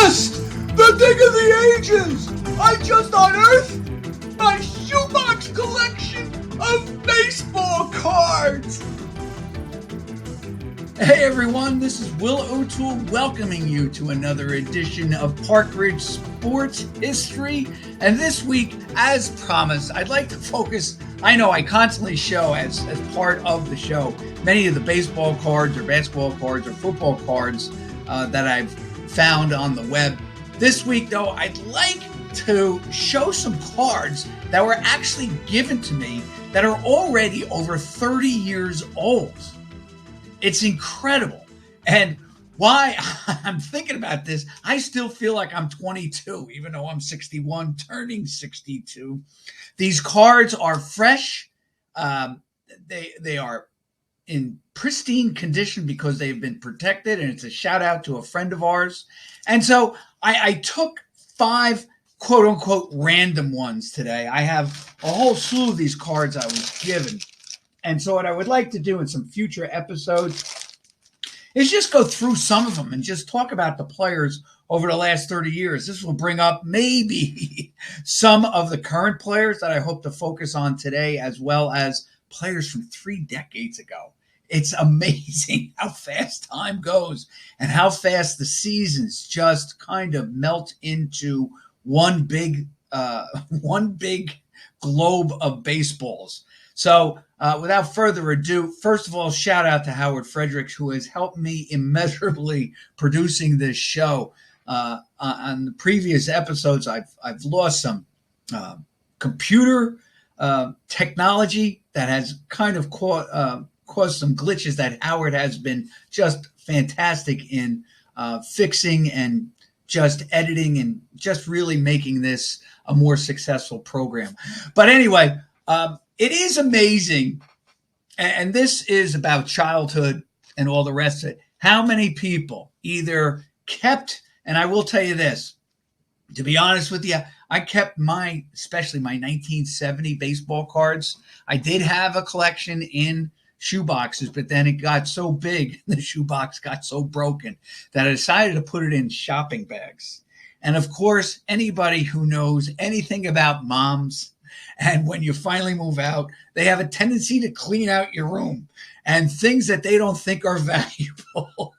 Yes! The thing of the ages! I just unearthed my shoebox collection of baseball cards! Hey everyone, this is Will O'Toole welcoming you to another edition of Park Ridge Sports History. And this week, as promised, I'd like to focus, I know I constantly show as part of the show, many of the baseball cards or basketball cards or football cards that I've found on the web. This week, though, I'd like to show some cards that were actually given to me that are already over 30 years old. It's incredible. And why I'm thinking about this, I still feel like I'm 22, even though I'm 61, turning 62. These cards are fresh. They are in pristine condition because they've been protected, and it's a shout out to a friend of ours. And so I took 5 quote unquote random ones today. I have a whole slew of these cards I was given. And so what I would like to do in some future episodes is just go through some of them and just talk about the players over the last 30 years. This will bring up maybe some of the current players that I hope to focus on today, as well as players from 3 decades ago. It's amazing how fast time goes and how fast the seasons just kind of melt into one big globe of baseballs. So without further ado, first of all, shout out to Howard Fredericks, who has helped me immeasurably producing this show. On the previous episodes, I've lost some computer technology that has kind of caused some glitches that Howard has been just fantastic in fixing and just editing and just really making this a more successful program. But anyway, it is amazing, and this is about childhood and all the rest of it, how many people either kept, and I will tell you this, to be honest with you, I kept especially my 1970 baseball cards. I did have a collection in shoeboxes, but then it got so big, the shoebox got so broken that I decided to put it in shopping bags. And of course, anybody who knows anything about moms, and when you finally move out, they have a tendency to clean out your room, and things that they don't think are valuable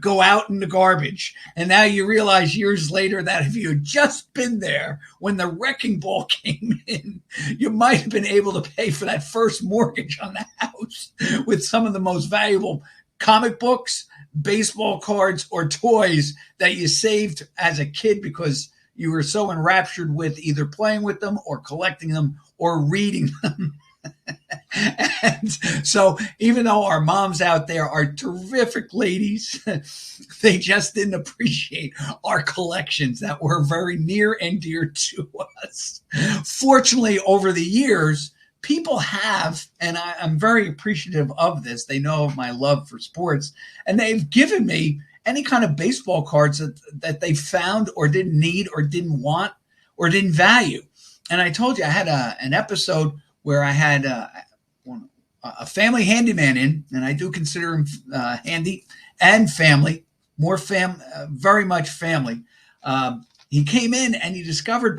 go out in the garbage. And now you realize years later that if you had just been there when the wrecking ball came in, you might have been able to pay for that first mortgage on the house with some of the most valuable comic books, baseball cards, or toys that you saved as a kid because you were so enraptured with either playing with them or collecting them or reading them. And so even though our moms out there are terrific ladies, they just didn't appreciate our collections that were very near and dear to us. Fortunately, over the years, people have, and I'm very appreciative of this, they know of my love for sports, and they've given me any kind of baseball cards that they found or didn't need or didn't want or didn't value. And I told you I had an episode where I had a family handyman in, and I do consider him handy and family, very much family. He came in and he discovered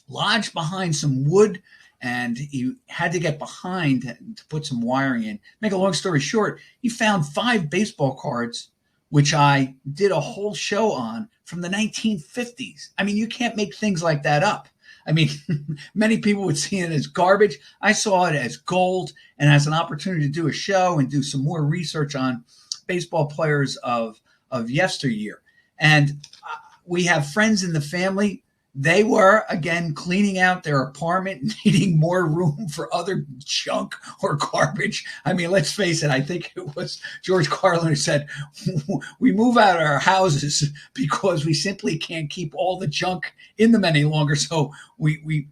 lodged behind some wood, and he had to get behind to put some wiring in. Make a long story short, he found 5 baseball cards, which I did a whole show on, from the 1950s. I mean, you can't make things like that up. I mean, many people would see it as garbage. I saw it as gold and as an opportunity to do a show and do some more research on baseball players of yesteryear. And we have friends in the family. They were, again, cleaning out their apartment, needing more room for other junk or garbage. I mean, let's face it, I think it was George Carlin who said, we move out of our houses because we simply can't keep all the junk in them any longer. So we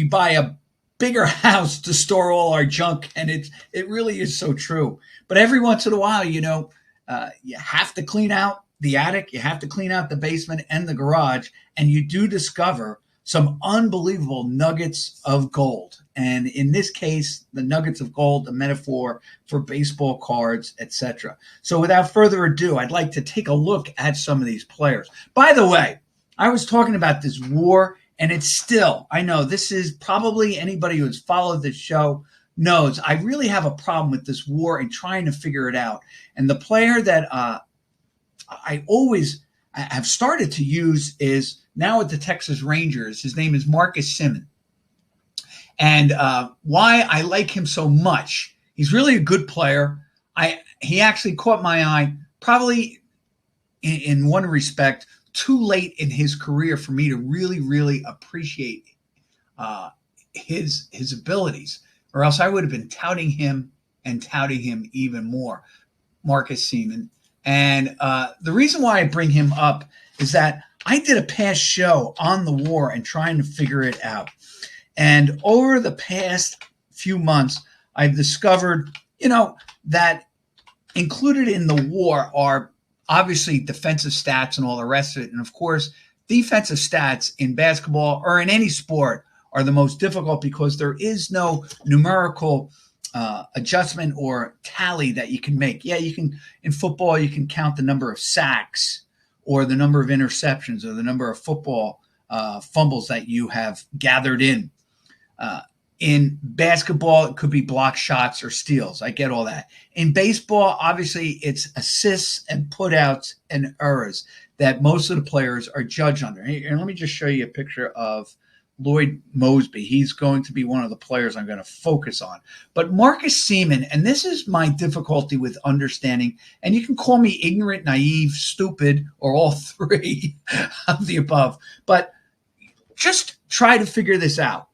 buy a bigger house to store all our junk. And it really is so true. But every once in a while, you have to clean out the attic, you have to clean out the basement and the garage, and you do discover some unbelievable nuggets of gold. And in this case, the nuggets of gold, the metaphor for baseball cards, etc. So without further ado, I'd like to take a look at some of these players. By the way, I was talking about this war, and it's still, I know this is probably anybody who has followed this show knows I really have a problem with this war and trying to figure it out. And the player that I always have started to use is now with the Texas Rangers. His name is Marcus Semien. And why I like him so much, he's really a good player. He actually caught my eye probably in one respect too late in his career for me to really, really appreciate his abilities, or else I would have been touting him even more, Marcus Semien. And the reason why I bring him up is that I did a past show on the war and trying to figure it out. And over the past few months, I've discovered, that included in the war are obviously defensive stats and all the rest of it. And of course, defensive stats in basketball or in any sport are the most difficult because there is no numerical adjustment or tally that you can make. Yeah, you can, in football, you can count the number of sacks or the number of interceptions or the number of football fumbles that you have gathered in. In basketball, it could be block shots or steals. I get all that. In baseball, obviously, it's assists and putouts and errors that most of the players are judged under. And let me just show you a picture of Lloyd Moseby. He's going to be one of the players I'm going to focus on. But Marcus Semien, and this is my difficulty with understanding, and you can call me ignorant, naive, stupid, or all three of the above, but just try to figure this out.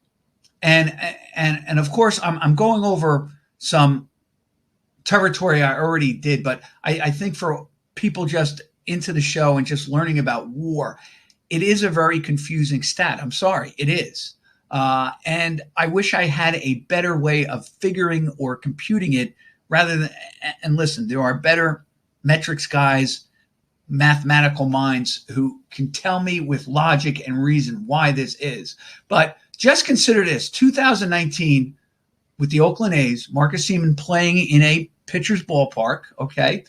And of course, I'm going over some territory I already did, but I think for people just into the show and just learning about war, it is a very confusing stat. I'm sorry, it is. And I wish I had a better way of figuring or computing it rather than, and listen, there are better metrics guys, mathematical minds who can tell me with logic and reason why this is. But just consider this, 2019 with the Oakland A's, Marcus Semien playing in a pitcher's ballpark, okay,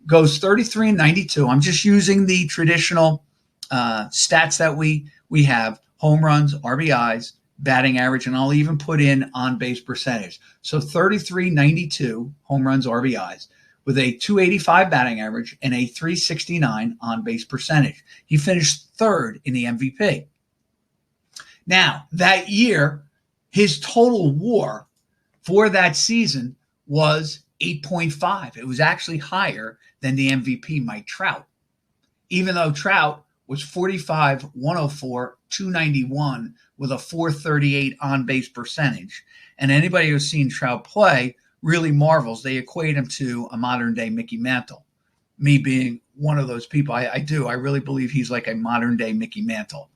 goes 33 and 92. I'm just using the traditional stats that we have, home runs, RBIs, batting average, and I'll even put in on-base percentage. So 33, 92 home runs, RBIs, with a 285 batting average and a 369 on-base percentage. He finished third in the MVP. Now, that year, his total WAR for that season was 8.5. It was actually higher than the MVP, Mike Trout. Even though Trout was 45, 104, 291 with a 438 on-base percentage. And anybody who's seen Trout play really marvels. They equate him to a modern-day Mickey Mantle. Me being one of those people, I do. I really believe he's like a modern-day Mickey Mantle.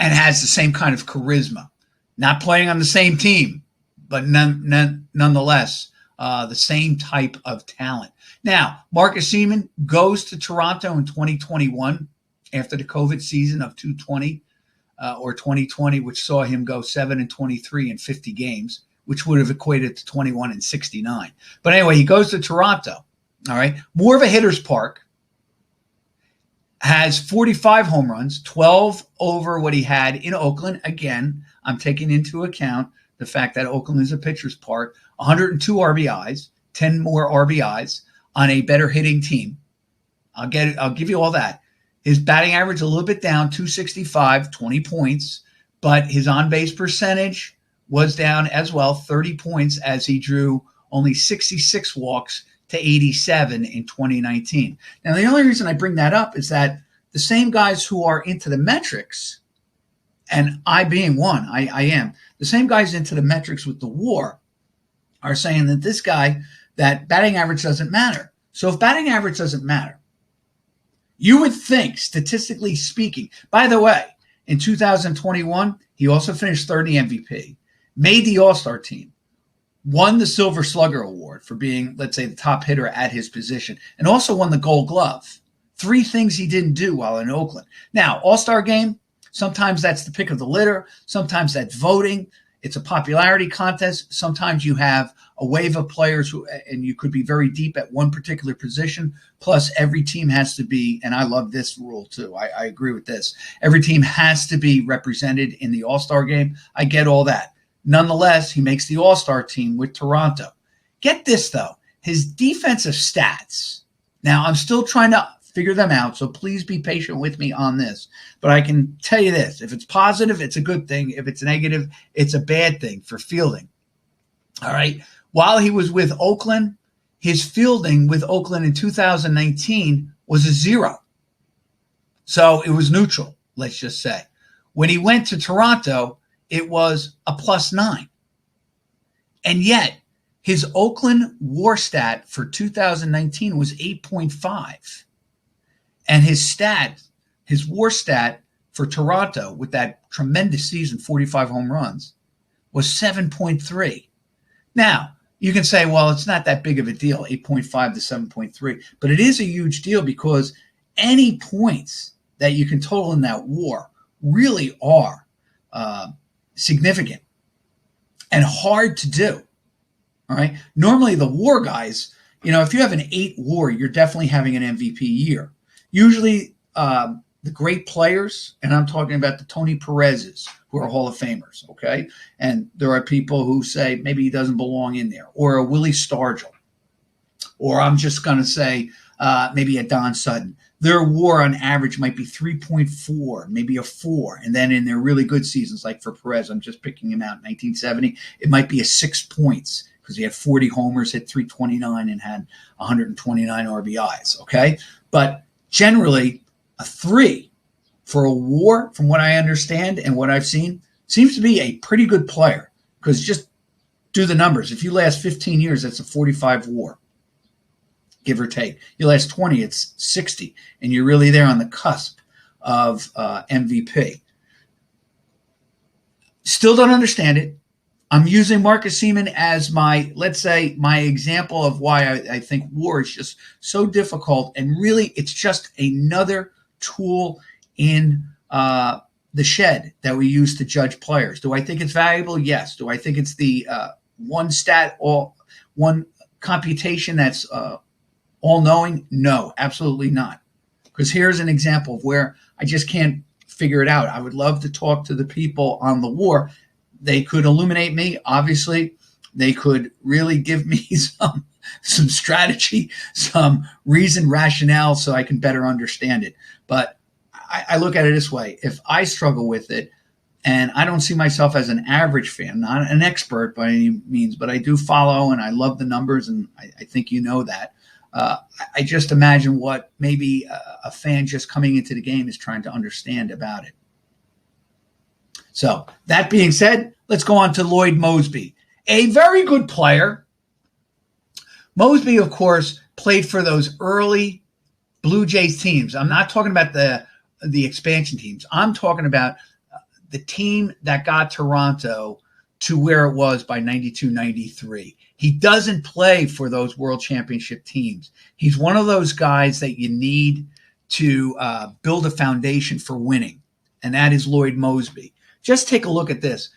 And has the same kind of charisma. Not playing on the same team, but nonetheless, the same type of talent. Now, Marcus Semien goes to Toronto in 2021 after the COVID season of 2020, which saw him go 7-23 in 50 games, which would have equated to 21-69. But anyway, he goes to Toronto, all right? More of a hitter's park. Has 45 home runs, 12 over what he had in Oakland. Again, I'm taking into account the fact that Oakland is a pitcher's park. 102 RBIs, 10 more RBIs on a better hitting team. I'll give you all that. His batting average a little bit down, 265, 20 points, but his on-base percentage was down as well, 30 points, as he drew only 66 walks to 87 in 2019. Now, the only reason I bring that up is that the same guys who are into the metrics, and I being one, I am, the same guys into the metrics with the war are saying that this guy, that batting average doesn't matter. So if batting average doesn't matter, you would think, statistically speaking, by the way, in 2021, he also finished third in the MVP, made the All-Star team, won the Silver Slugger Award for being, let's say, the top hitter at his position, and also won the Gold Glove 3 things he didn't do while in Oakland. Now, All-Star game, sometimes that's the pick of the litter. Sometimes that's voting. It's a popularity contest. Sometimes you have a wave of players and you could be very deep at one particular position. Plus, every team has to be, and I love this rule too. I agree with this. Every team has to be represented in the All-Star game. I get all that. Nonetheless, he makes the All-Star team with Toronto. Get this, though. His defensive stats. Now, I'm still trying to figure them out, so please be patient with me on this. But I can tell you this. If it's positive, it's a good thing. If it's negative, it's a bad thing for fielding. All right? While he was with Oakland, his fielding with Oakland in 2019 was a 0. So it was neutral, let's just say. When he went to Toronto, it was a +9. And yet, his Oakland WAR stat for 2019 was 8.5. And his WAR stat for Toronto with that tremendous season, 45 home runs, was 7.3. Now, you can say, well, it's not that big of a deal, 8.5 to 7.3. But it is a huge deal because any points that you can total in that WAR really are significant and hard to do. All right. Normally, the WAR guys, if you have an 8 WAR, you're definitely having an MVP year. Usually, the great players, and I'm talking about the Tony Perez's, who are Hall of Famers, okay? And there are people who say maybe he doesn't belong in there, or a Willie Stargell, or I'm just going to say maybe a Don Sutton. Their WAR on average might be 3.4, maybe a 4. And then in their really good seasons, like for Perez, I'm just picking him out in 1970, it might be a 6 points because he had 40 homers, hit 329, and had 129 RBIs, okay? But generally, a 3 for a WAR, from what I understand and what I've seen, seems to be a pretty good player because just do the numbers. If you last 15 years, that's a 45 WAR, give or take. You last 20, it's 60, and you're really there on the cusp of MVP. Still don't understand it. I'm using Marcus Semien as my example of why I think WAR is just so difficult, and really it's just another tool in the shed that we use to judge players. Do I think it's valuable? Yes. Do I think it's the one stat or one computation that's all-knowing? No, absolutely not. Because here's an example of where I just can't figure it out. I would love to talk to the people on the WAR. They could illuminate me, obviously. They could really give me some strategy, some reason, rationale, so I can better understand it. But I look at it this way. If I struggle with it, and I don't see myself as an average fan, not an expert by any means, but I do follow and I love the numbers, and I think you know that. I just imagine what maybe a fan just coming into the game is trying to understand about it. So that being said, let's go on to Lloyd Moseby, a very good player. Moseby, of course, played for those early Blue Jays teams. I'm not talking about the expansion teams. I'm talking about the team that got Toronto to where it was by 92, 93. He doesn't play for those World Championship teams. He's one of those guys that you need to build a foundation for winning, and that is Lloyd Moseby. Just take a look at this.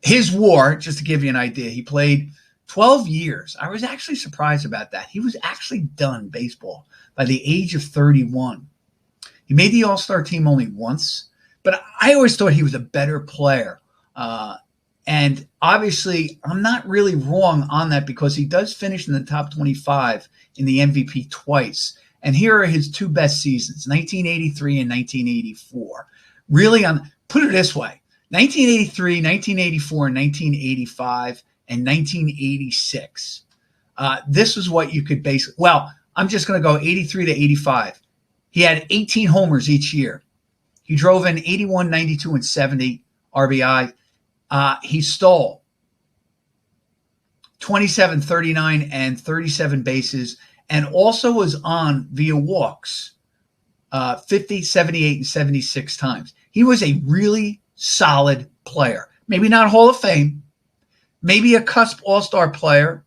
His WAR, just to give you an idea, he played 12 years. I was actually surprised about that. He was actually done baseball by the age of 31. He made the All-Star team only once, but I always thought he was a better player. And obviously, I'm not really wrong on that because he does finish in the top 25 in the MVP twice. And here are his 2 best seasons, 1983 and 1984. Really, put it this way, 1983, 1984, 1985, and 1986. This is what you could base. Well, I'm just going to go 83 to 85. He had 18 homers each year. He drove in 81, 92, and 70 RBI. He stole 27, 39, and 37 bases, and also was on via walks 50, 78, and 76 times. He was a really solid player. Maybe not Hall of Fame, maybe a cusp all-star player,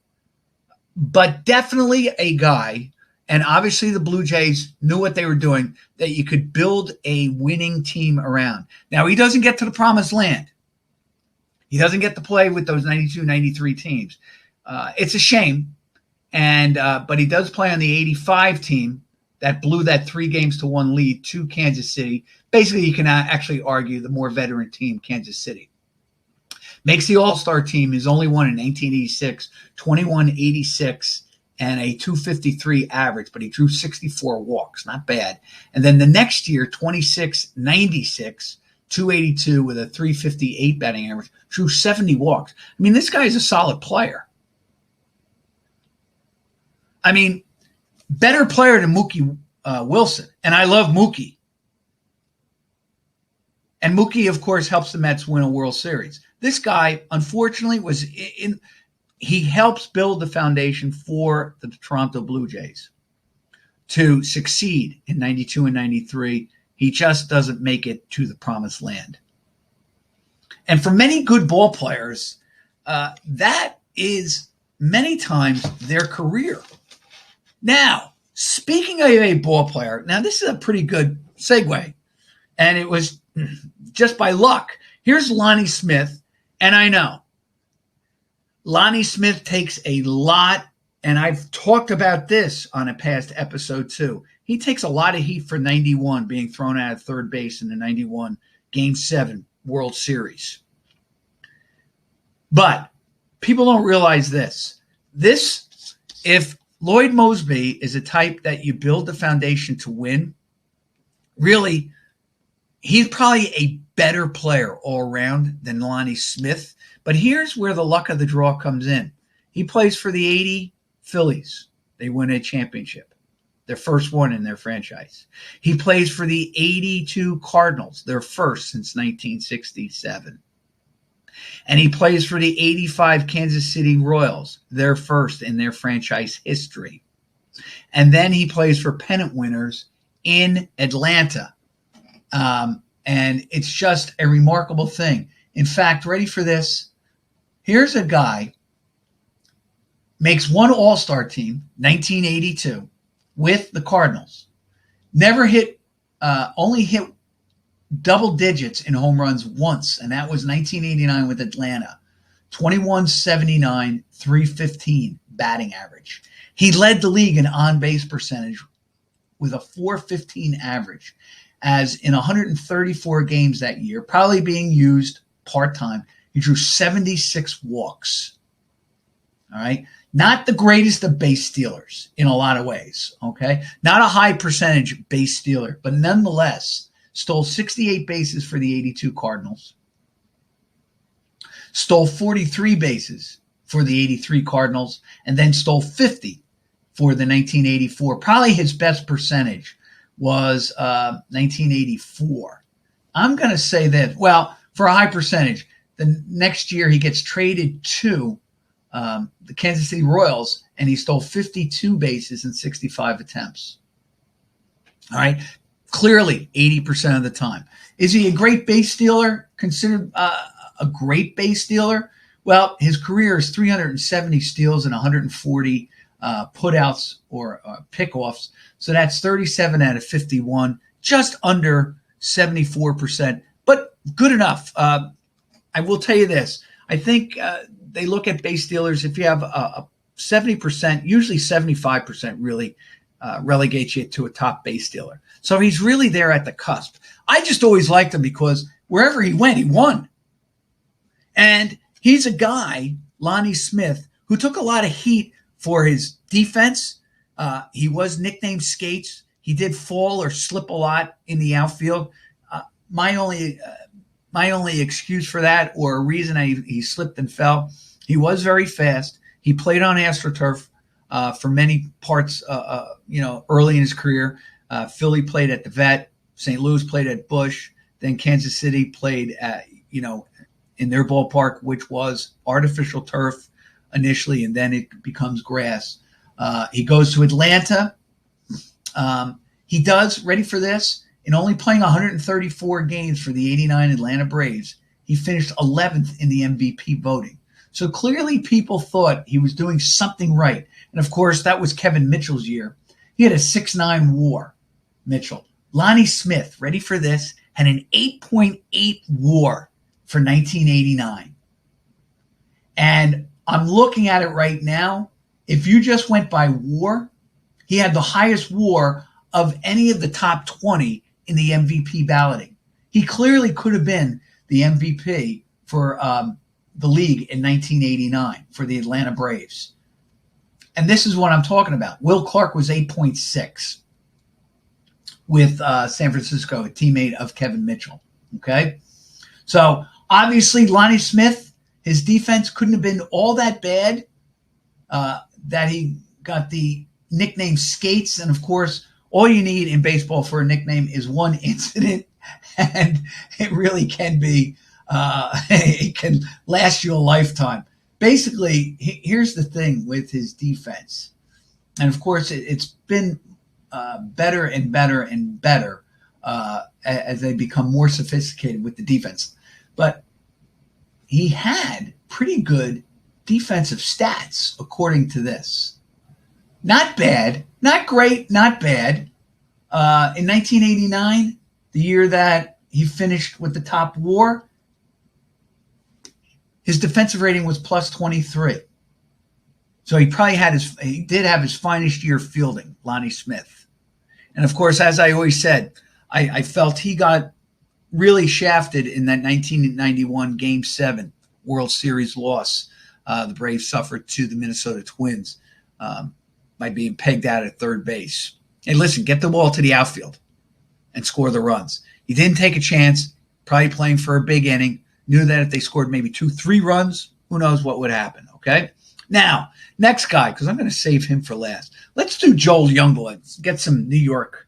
but definitely a guy. And obviously the Blue Jays knew what they were doing, that you could build a winning team around. Now, he doesn't get to the promised land. He doesn't get to play with those 92, 93 teams. It's a shame. But he does play on the 85 team that blew that 3-1 lead to Kansas City. Basically, you can actually argue the more veteran team, Kansas City. Makes the All-Star team. His only one in 1986, 21-86, and a 253 average, but he drew 64 walks. Not bad. And then the next year, 26-96, 282 with a 358 batting average, drew 70 walks. I mean, this guy is a solid player. I mean, better player than Mookie Wilson. And I love Mookie. And Mookie, of course, helps the Mets win a World Series. This guy, unfortunately, he helps build the foundation for the Toronto Blue Jays to succeed in 92 and 93. He just doesn't make it to the promised land. And for many good ball players, that is many times their career. Now, speaking of a ball player, now this is a pretty good segue, and it was just by luck. Here's Lonnie Smith, and I know Lonnie Smith takes a lot, and I've talked about this on a past episode too. He takes a lot of heat for 91 being thrown out of third base in the 91 Game 7 World Series. But people don't realize this. If Lloyd Moseby is a type that you build the foundation to win, really, he's probably a better player all around than Lonnie Smith. But here's where the luck of the draw comes in. He plays for the 80 Phillies. They win a championship, their first one in their franchise. He plays for the 82 Cardinals, their first since 1967. And he plays for the 85 Kansas City Royals, their first in their franchise history. And then he plays for pennant winners in Atlanta. And it's just a remarkable thing. In fact, ready for this? Here's a guy, makes one All-Star team, 1982, with the Cardinals. Only hit double digits in home runs once, and that was 1989 with Atlanta. 21-79, 315 batting average. He led the league in on-base percentage with a 415 average, as in 134 games that year, probably being used part-time, he drew 76 walks. All right? Not the greatest of base stealers in a lot of ways, okay? Not a high percentage base stealer, but nonetheless, stole 68 bases for the 82 Cardinals, stole 43 bases for the 83 Cardinals, and then stole 50 for the 1984. Probably his best percentage was 1984. I'm going to say that, well, for a high percentage, the next year he gets traded to the Kansas City Royals, and he stole 52 bases in 65 attempts. All right? Clearly, 80% of the time. Is he a great base stealer? Considered a great base stealer? Well, his career is 370 steals and 140 putouts or pickoffs. So that's 37 out of 51, just under 74%, but good enough. I will tell you this. I think they look at base stealers. If you have a 70%, usually 75% really relegates you to a top base stealer. So he's really there at the cusp. I just always liked him because wherever he went, he won. And he's a guy, Lonnie Smith, who took a lot of heat for his defense. He was nicknamed Skates. He did fall or slip a lot in the outfield. My only excuse for that, or a reason he slipped and fell, he was very fast. He played on AstroTurf for many parts, early in his career. Philly played at the Vet. St. Louis played at Busch. Then Kansas City played at, in their ballpark, which was artificial turf initially, and then it becomes grass. He goes to Atlanta. He does, ready for this, in only playing 134 games for the 89 Atlanta Braves, he finished 11th in the MVP voting. So clearly people thought he was doing something right. And of course, that was Kevin Mitchell's year. He had a 6.9 WAR, Mitchell. Lonnie Smith, ready for this, had an 8.8 WAR for 1989. And I'm looking at it right now. If you just went by WAR, he had the highest WAR of any of the top 20 in the MVP balloting. He clearly could have been the MVP for the league in 1989 for the Atlanta Braves. And this is what I'm talking about. Will Clark was 8.6 with San Francisco, a teammate of Kevin Mitchell. Okay? So obviously Lonnie Smith, his defense couldn't have been all that bad that he got the nickname Skates. And of course, all you need in baseball for a nickname is one incident, and it really can be, it can last you a lifetime. Basically, here's the thing with his defense. And of course, it's been better and better and better as they become more sophisticated with the defense. But he had pretty good defensive stats, according to this. Not bad, not great, not bad. In 1989, the year that he finished with the top WAR, his defensive rating was plus 23. So he did have his finest year fielding, Lonnie Smith. And of course, as I always said, I felt he got really shafted in that 1991 Game 7 World Series loss. The Braves suffered to the Minnesota Twins by being pegged out at third base. Hey, listen, get the ball to the outfield and score the runs. He didn't take a chance, probably playing for a big inning, knew that if they scored maybe 2-3 runs, who knows what would happen, okay? Now, next guy, because I'm going to save him for last. Let's do Joel Youngblood. Let's get some New York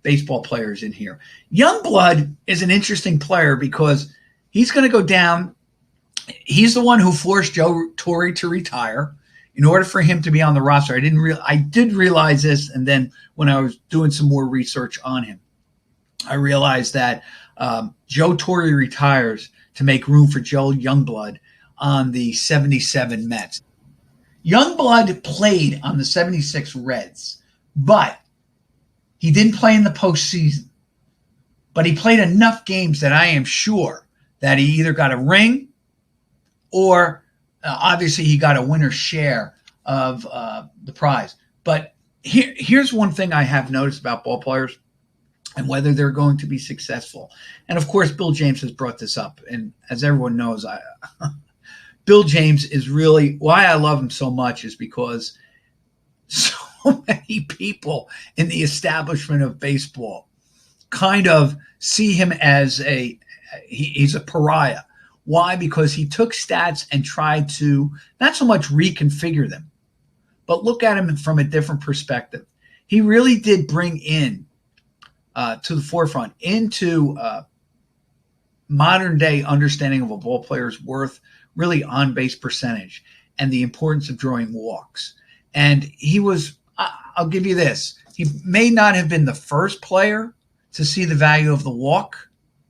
baseball players in here. Youngblood is an interesting player because he's going to go down. He's the one who forced Joe Torre to retire in order for him to be on the roster. I did realize this, and then when I was doing some more research on him, I realized that Joe Torre retires to make room for Joel Youngblood on the 77 Mets. Youngblood played on the 76 Reds, but he didn't play in the postseason. But he played enough games that I am sure that he either got a ring or obviously he got a winner's share of the prize. But here's one thing I have noticed about ball players and whether they're going to be successful. And of course, Bill James has brought this up. And as everyone knows, Bill James is really why I love him so much is because so many people in the establishment of baseball kind of see him as he's a pariah. Why? Because he took stats and tried to not so much reconfigure them, but look at him from a different perspective. He really did bring in to the forefront into modern day understanding of a ball player's worth, really on base percentage and the importance of drawing walks. And he was, I'll give you this, he may not have been the first player to see the value of the walk,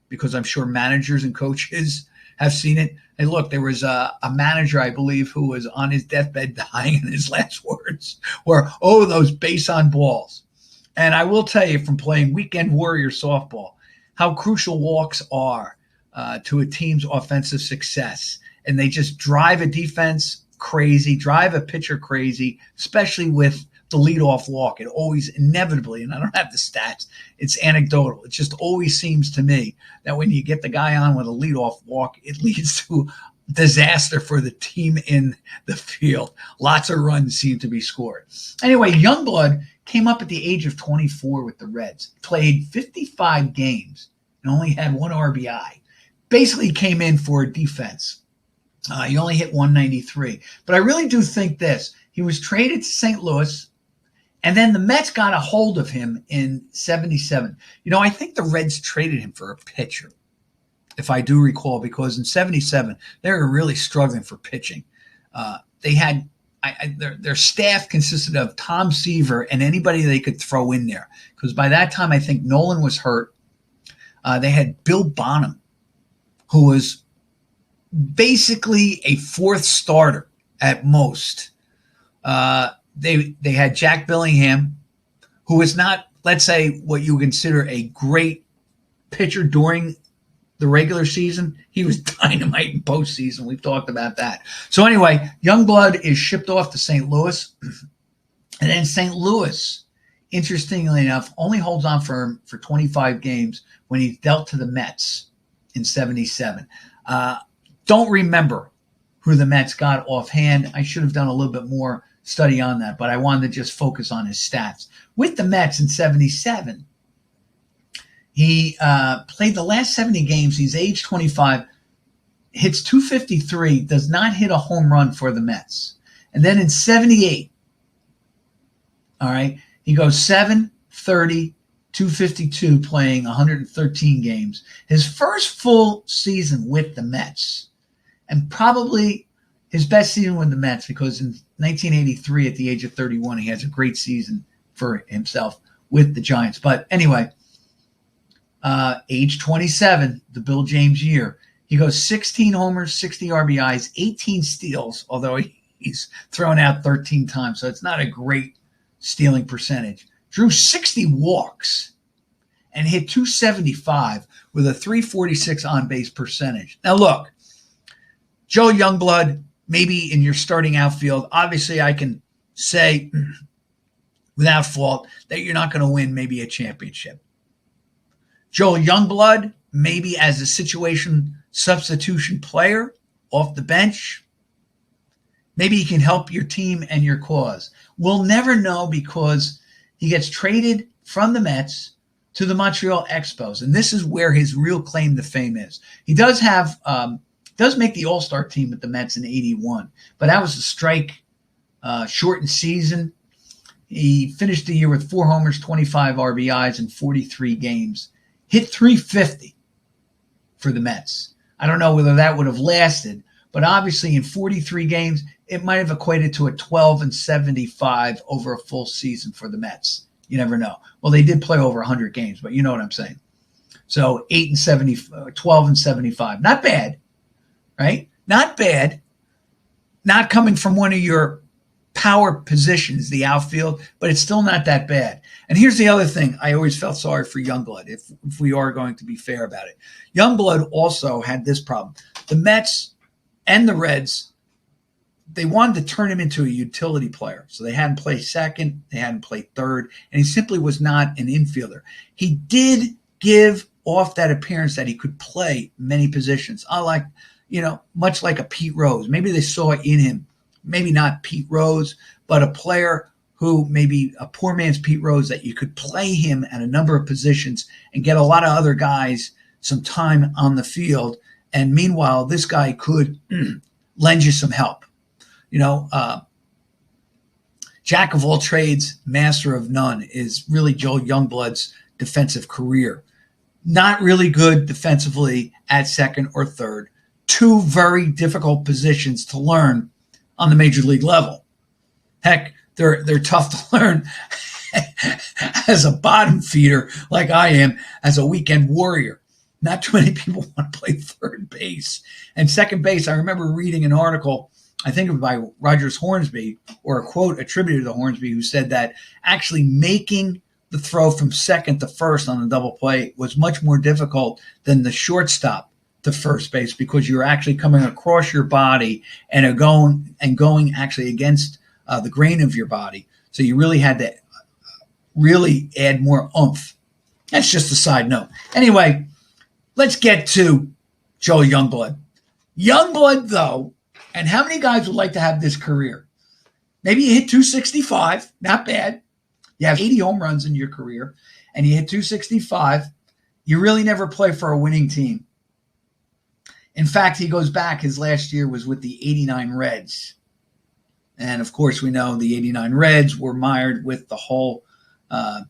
because I'm sure managers and coaches have seen it. Hey, look, there was a manager, I believe, who was on his deathbed dying, and his last words were, "Oh, those base on balls." And I will tell you from playing weekend warrior softball how crucial walks are to a team's offensive success. And they just drive a defense crazy, drive a pitcher crazy, especially with the leadoff walk. It always inevitably, and I don't have the stats, it's anecdotal. It just always seems to me that when you get the guy on with a leadoff walk, it leads to disaster for the team in the field. Lots of runs seem to be scored. Anyway, Youngblood came up at the age of 24 with the Reds, played 55 games, and only had one RBI. Basically came in for defense. He only hit 193. But I really do think this. He was traded to St. Louis, and then the Mets got a hold of him in 77. You know, I think the Reds traded him for a pitcher, if I do recall, because in 77, they were really struggling for pitching. They had their staff consisted of Tom Seaver and anybody they could throw in there, because by that time, I think Nolan was hurt. They had Bill Bonham, who was basically a fourth starter at most. They had Jack Billingham, who is not, let's say, what you consider a great pitcher during the regular season, he was dynamite in postseason. We've talked about that. So anyway, Youngblood is shipped off to St. Louis. And then St. Louis, interestingly enough, only holds on for 25 games when he dealt to the Mets in 77. Don't remember who the Mets got offhand. I should have done a little bit more study on that, but I wanted to just focus on his stats. With the Mets in 77, he played the last 70 games. He's age 25, hits 253, does not hit a home run for the Mets. And then in 78, all right, he goes 730, 252, playing 113 games. His first full season with the Mets, and probably his best season with the Mets, because in 1983, at the age of 31, he has a great season for himself with the Giants. But anyway, age 27, the Bill James year, he goes 16 homers, 60 RBIs, 18 steals, although he's thrown out 13 times, so it's not a great stealing percentage. Drew 60 walks and hit 275 with a 346 on-base percentage. Now look, Joe Youngblood, maybe in your starting outfield, obviously I can say without fault that you're not going to win maybe a championship. Joe Youngblood, maybe as a situation substitution player off the bench, maybe he can help your team and your cause. We'll never know, because he gets traded from the Mets to the Montreal Expos, and this is where his real claim to fame is. He does have does make the All-Star team with the Mets in 81, but that was a strike shortened season. He finished the year with 4 homers, 25 RBIs in 43 games, hit 350 for the Mets. I don't know whether that would have lasted, but obviously in 43 games, it might have equated to a 12-75 over a full season for the Mets. You never know. Well, they did play over 100 games, but you know what I'm saying. So 12-75. Not bad, right? Not bad. Not coming from one of your power positions, the outfield, but it's still not that bad. And here's the other thing. I always felt sorry for Youngblood, if we are going to be fair about it. Youngblood also had this problem. The Mets and the Reds, they wanted to turn him into a utility player. So they had him play second, they had him play third, and he simply was not an infielder. He did give off that appearance that he could play many positions. Much like a Pete Rose. Maybe they saw it in him. Maybe not Pete Rose, but a player who maybe a poor man's Pete Rose, that you could play him at a number of positions and get a lot of other guys some time on the field. And meanwhile, this guy could lend you some help. Jack of all trades, master of none is really Joe Youngblood's defensive career. Not really good defensively at second or third. 2 very difficult positions to learn on the major league level. Heck, they're tough to learn as a bottom feeder like I am, as a weekend warrior. Not too many people want to play third base. And second base, I remember reading an article, I think it was by Rogers Hornsby, or a quote attributed to Hornsby, who said that actually making the throw from second to first on the double play was much more difficult than the shortstop to first base, because you're actually coming across your body and are going actually against the grain of your body. So you really had to really add more oomph. That's just a side note. Anyway, let's get to Joe Youngblood. Youngblood, though, and how many guys would like to have this career? Maybe you hit 265, not bad. You have 80 home runs in your career, and you hit 265. You really never play for a winning team. In fact, he goes back, his last year was with the 89 Reds. And, of course, we know the 89 Reds were mired with the whole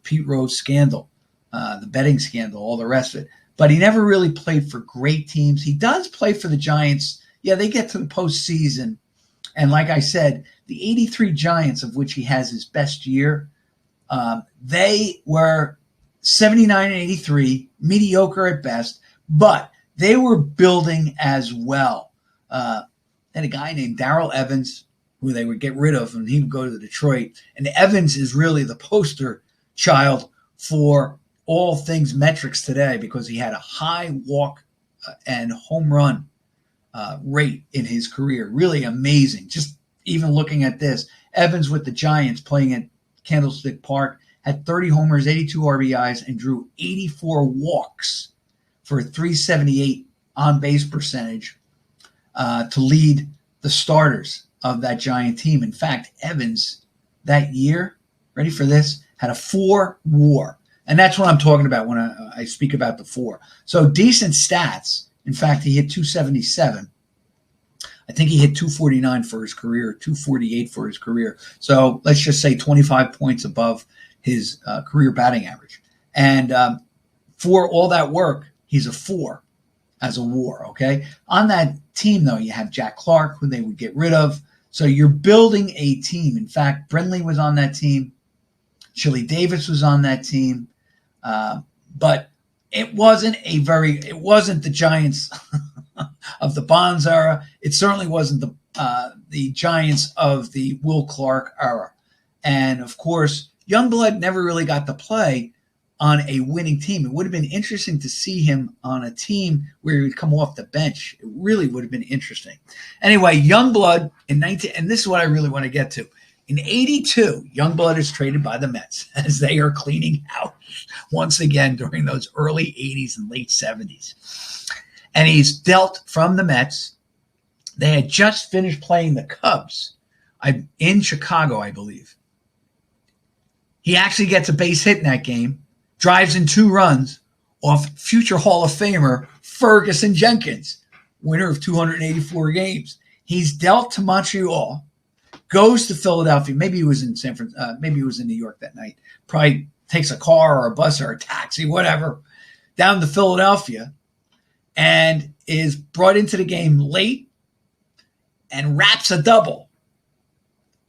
Pete Rose scandal, the betting scandal, all the rest of it. But he never really played for great teams. He does play for the Giants. Yeah, they get to the postseason. And like I said, the 83 Giants, of which he has his best year, they were 79 and 83, mediocre at best, but they were building as well. And a guy named Darrell Evans, who they would get rid of, and he would go to Detroit. And Evans is really the poster child for all things metrics today because he had a high walk and home run rate in his career. Really amazing. Just even looking at this, Evans with the Giants playing at Candlestick Park had 30 homers, 82 RBIs, and drew 84 walks for a 378 on-base percentage to lead the starters of that Giant team. In fact, Evans that year, ready for this, had a 4 WAR. And that's what I'm talking about when I speak about the 4. So decent stats. In fact, he hit 277. I think he hit 249 for his career, 248 for his career. So let's just say 25 points above his career batting average. And for all that work, he's a 4 as a WAR, okay? On that team, though, you have Jack Clark, who they would get rid of. So you're building a team. In fact, Brinley was on that team. Chili Davis was on that team. But it wasn't the Giants of the Bonds era. It certainly wasn't the Giants of the Will Clark era. And, of course, Youngblood never really got to play on a winning team. It would have been interesting to see him on a team where he would come off the bench. It really would have been interesting. Anyway, Youngblood and this is what I really want to get to. In 82, Youngblood is traded by the Mets as they are cleaning house once again during those early 80s and late 70s. And he's dealt from the Mets. They had just finished playing the Cubs in Chicago, I believe. He actually gets a base hit in that game, drives in 2 runs off future Hall of Famer Ferguson Jenkins, winner of 284 games. He's dealt to Montreal, goes to Philadelphia. Maybe he was in maybe he was in New York that night. Probably takes a car or a bus or a taxi, whatever, down to Philadelphia, and is brought into the game late and raps a double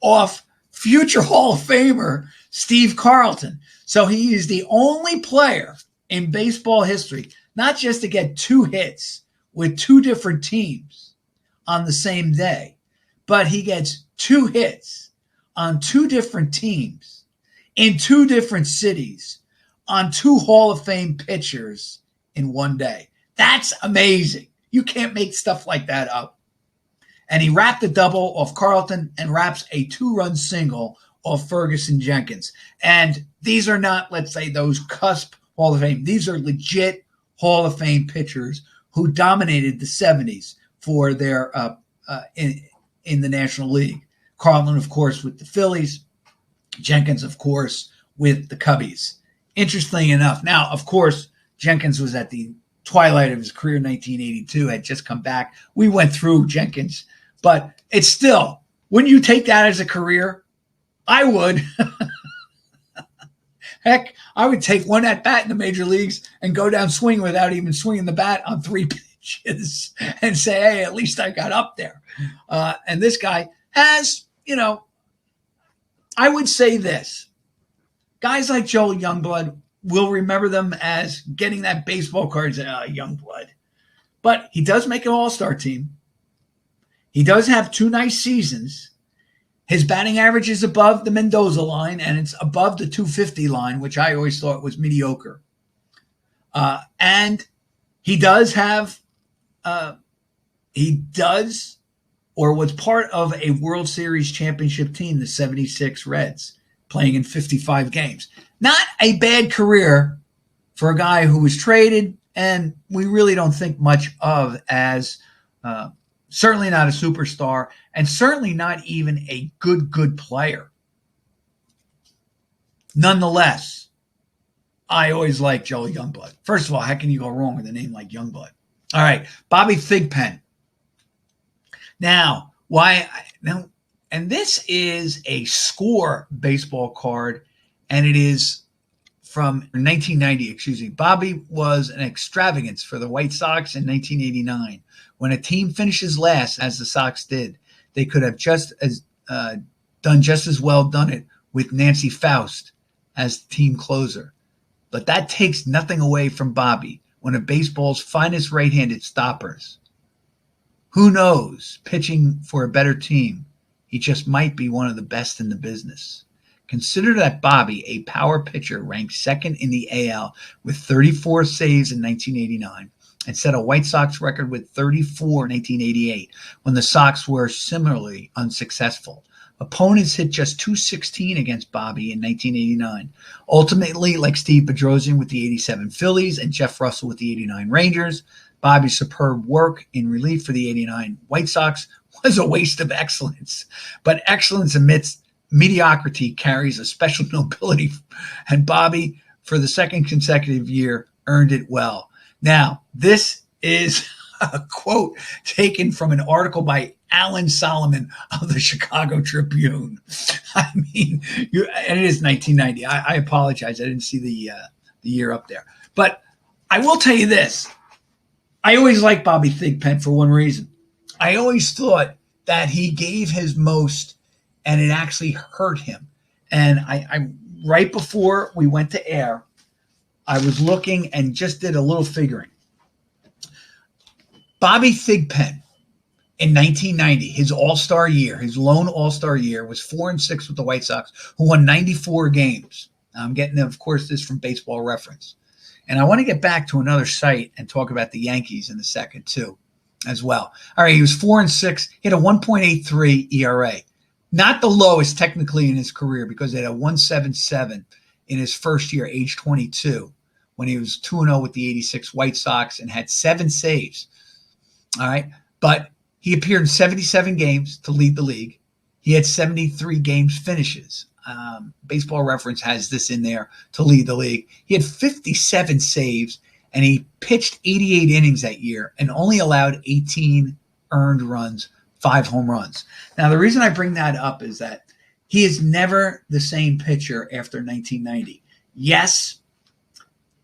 off future Hall of Famer Steve Carlton. So he is the only player in baseball history, not just to get 2 hits with 2 different teams on the same day, but he gets 2 hits on 2 different teams in 2 different cities on 2 Hall of Fame pitchers in one day. That's amazing. You can't make stuff like that up. And he rapped a double off Carlton and raps a 2-run single off Ferguson Jenkins. And these are not, let's say, those cusp Hall of Fame. These are legit Hall of Fame pitchers who dominated the 70s for their in the National League. Carlton, of course, with the Phillies. Jenkins, of course, with the Cubbies. Interesting enough. Now, of course, Jenkins was at the twilight of his career in 1982, had just come back. We went through Jenkins, but it's still, wouldn't you take that as a career? I would. Heck, I would take one at bat in the major leagues and go down swinging without even swinging the bat on 3 pitches and say, hey, at least I got up there. And this guy has, I would say this. Guys like Joe Youngblood, will remember them as getting that baseball card and say, Youngblood. But he does make an all-star team. He does have 2 nice seasons. His batting average is above the Mendoza line, and it's above the 250 line, which I always thought was mediocre. And he does have, or was part of a World Series championship team, the 76 Reds, playing in 55 games. Not a bad career for a guy who was traded, and we really don't think much of as certainly not a superstar, and certainly not even a good player. Nonetheless, I always liked Joe Youngblood. First of all, how can you go wrong with a name like Youngblood? All right, Bobby Thigpen. Now, and this is a Score baseball card, and it is from 1990, Bobby was an extravagance for the White Sox in 1989. When a team finishes last, as the Sox did, they could have done just as well done it with Nancy Faust as the team closer. But that takes nothing away from Bobby, one of baseball's finest right-handed stoppers. Who knows, pitching for a better team, he just might be one of the best in the business. Consider that Bobby, a power pitcher, ranked second in the AL with 34 saves in 1989 and set a White Sox record with 34 in 1988 when the Sox were similarly unsuccessful. Opponents hit just .216 against Bobby in 1989. Ultimately, like Steve Bedrosian with the 87 Phillies and Jeff Russell with the 89 Rangers, Bobby's superb work in relief for the 89 White Sox was a waste of excellence. But excellence amidst mediocrity carries a special nobility, and Bobby, for the second consecutive year, earned it well. Now, this is a quote taken from an article by Alan Solomon of the Chicago Tribune. I mean, and it is 1990. I apologize. I didn't see the year up there. But I will tell you this. I always liked Bobby Thigpen for one reason. I always thought that he gave his most and it actually hurt him. And I right before we went to air, I was looking and just did a little figuring. Bobby Thigpen in 1990, his all-star year, his lone all-star year, was 4-6 with the White Sox, who won 94 games. Now, I'm getting, of course, this from Baseball Reference. And I want to get back to another site and talk about the Yankees in a second, too, as well. All right, he was 4-6. He had a 1.83 ERA. Not the lowest technically in his career because he had a 1.77 in his first year, age 22, when he was 2-0 with the 86 White Sox and had 7 saves. All right, but he appeared in 77 games to lead the league. He had 73 games finishes. Baseball Reference has this in there to lead the league. He had 57 saves, and he pitched 88 innings that year and only allowed 18 earned runs, 5 home runs. Now, the reason I bring that up is that he is never the same pitcher after 1990. Yes,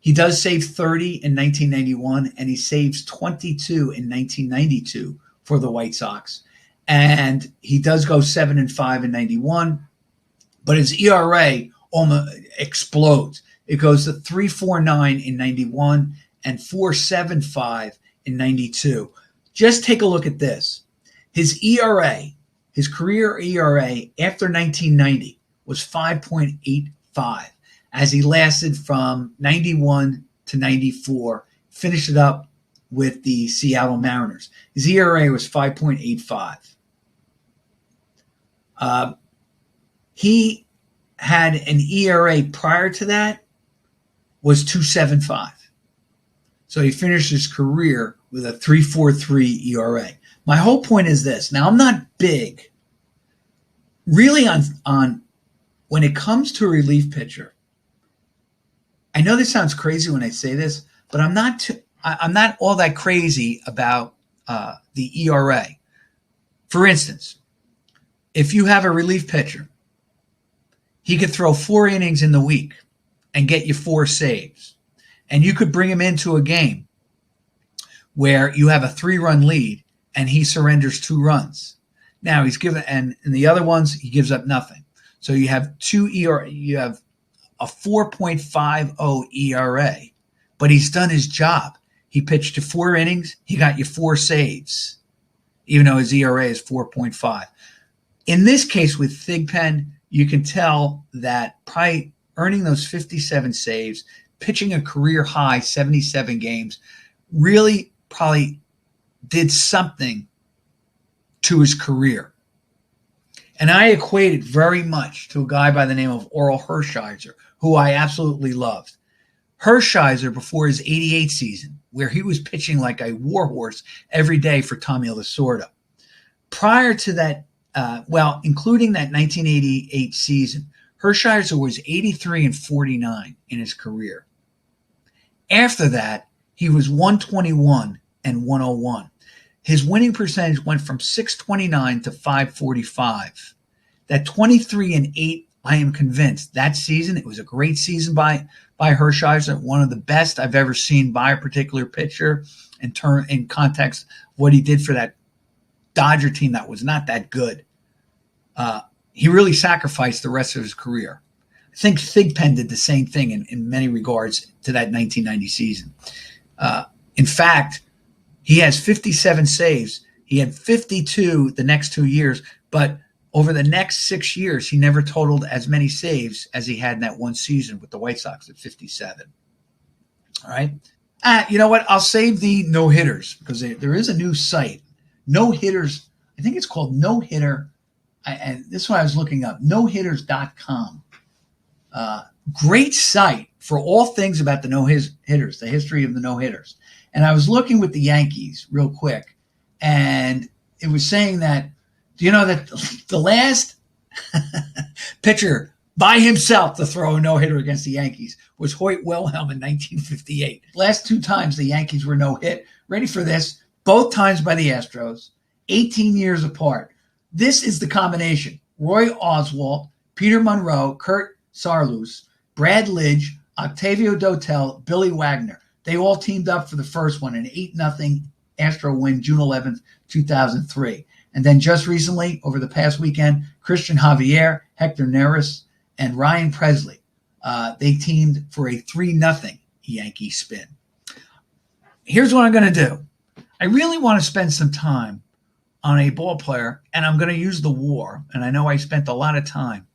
he does save 30 in 1991, and he saves 22 in 1992 for the White Sox. And he does go 7-5 in 91, but his ERA almost explodes. It goes to 3.49 in 91 and 4.75 in 92. Just take a look at this. His ERA, his career ERA after 1990 was 5.85 as he lasted from 91 to 94, finished it up with the Seattle Mariners. His ERA was 5.85. He had an ERA prior to that was 2.75. So he finished his career with a 3.43 ERA. My whole point is this. Now, I'm not big really on when it comes to a relief pitcher. I know this sounds crazy when I say this, but I'm not all that crazy about the ERA. For instance, if you have a relief pitcher, he could throw 4 innings in the week and get you 4 saves. And you could bring him into a game where you have a 3-run lead and he surrenders 2 runs. Now he's given, and in the other ones, he gives up nothing. So you have you have a 4.50 ERA, but he's done his job. He pitched to 4 innings. He got you 4 saves, even though his ERA is 4.5. In this case with Thigpen, you can tell that probably earning those 57 saves, pitching a career high 77 games, really probably did something to his career. And I equate it very much to a guy by the name of Orel Hershiser, who I absolutely loved. Hershiser, before his 88 season, where he was pitching like a warhorse every day for Tommy Lasorda. Prior to that, including that 1988 season, Hershiser was 83-49 in his career. After that, he was 121 and 101. His winning percentage went from 629 to 545. That 23-8, I am convinced that season, it was a great season by Hershiser, one of the best I've ever seen by a particular pitcher in context of what he did for that Dodger team that was not that good. He really sacrificed the rest of his career. I think Thigpen did the same thing in many regards to that 1990 season. In fact, he has 57 saves. He had 52 the next 2 years, but over the next 6 years, he never totaled as many saves as he had in that one season with the White Sox at 57. All right. You know what? I'll save the no-hitters because there is a new site. No-hitters, I think it's called No Hitter. And this is what I was looking up, nohitters.com. Great site for all things about the no-hitters, the history of the no-hitters. And I was looking with the Yankees real quick, and it was saying that, do you know that the last pitcher by himself to throw a no-hitter against the Yankees was Hoyt Wilhelm in 1958. Last 2 times the Yankees were no-hit. Ready for this? Both times by the Astros, 18 years apart. This is the combination. Roy Oswalt, Peter Monroe, Kurt Saarloos, Brad Lidge, Octavio Dotel, Billy Wagner. They all teamed up for the first one, an 8-0 Astro win, June 11th, 2003. And then just recently, over the past weekend, Christian Javier, Hector Neris, and Ryan Presley, they teamed for a 3-0 Yankee spin. Here's what I'm going to do. I really want to spend some time on a ball player, and I'm going to use the WAR. And I know I spent a lot of time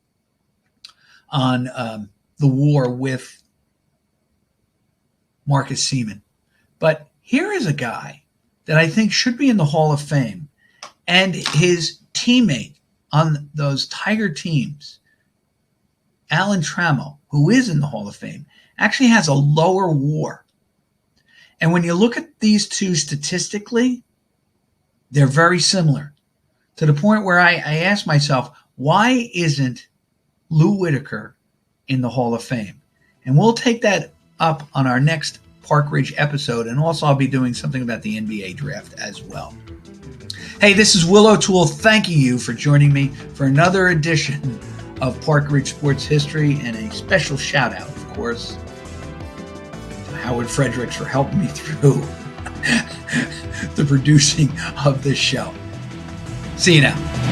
on the WAR with Marcus Semien. But here is a guy that I think should be in the Hall of Fame. And his teammate on those Tiger teams, Alan Trammell, who is in the Hall of Fame, actually has a lower WAR. And when you look at these two statistically, they're very similar, to the point where I ask myself, why isn't Lou Whitaker in the Hall of Fame? And we'll take that up on our next Park Ridge episode, and also I'll be doing something about the NBA draft as well. Hey, this is Will O'Toole thanking you for joining me for another edition of Park Ridge Sports History, and a special shout out, of course, to Howard Fredericks for helping me through the producing of this show. See you now.